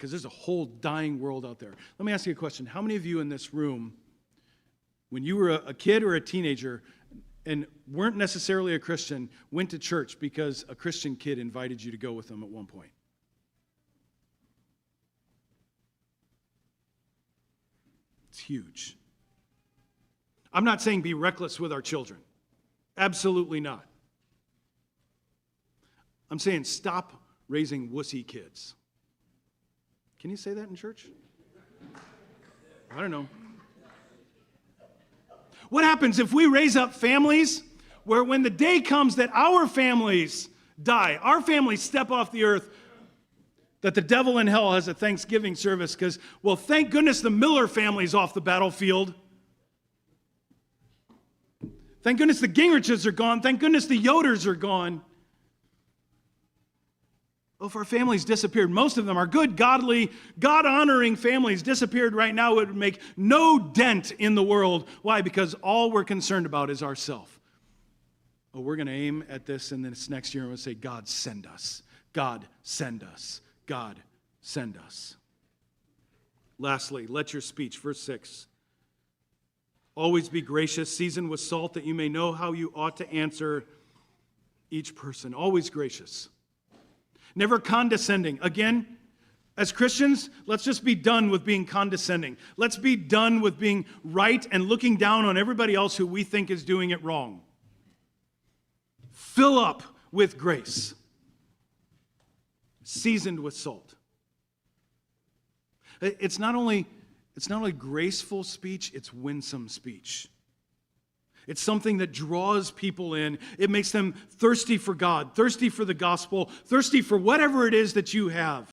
because there's a whole dying world out there. Let me ask you a question. How many of you in this room, when you were a kid or a teenager and weren't necessarily a Christian, went to church because a Christian kid invited you to go with them at one point? It's huge. I'm not saying be reckless with our children. Absolutely not. I'm saying stop raising wussy kids. Can you say that in church? I don't know. What happens if we raise up families where when the day comes that our families die, our families step off the earth, that the devil in hell has a Thanksgiving service because, well, thank goodness the Miller family's off the battlefield. Thank goodness the Gingriches are gone. Thank goodness the Yoders are gone. Well, if our families disappeared, most of them are good, godly, God-honoring families disappeared right now, it would make no dent in the world. Why? Because all we're concerned about is ourself. Oh, we're going to aim at this, and then this next year we're going to say, God, send us. God, send us. God, send us. Lastly, let your speech, verse 6. Always be gracious, seasoned with salt, that you may know how you ought to answer each person. Always gracious. Never condescending. Again, as Christians, let's just be done with being condescending. Let's be done with being right and looking down on everybody else who we think is doing it wrong. Fill up with grace. Seasoned with salt. It's not only graceful speech, it's winsome speech. It's something that draws people in. It makes them thirsty for God, thirsty for the gospel, thirsty for whatever it is that you have.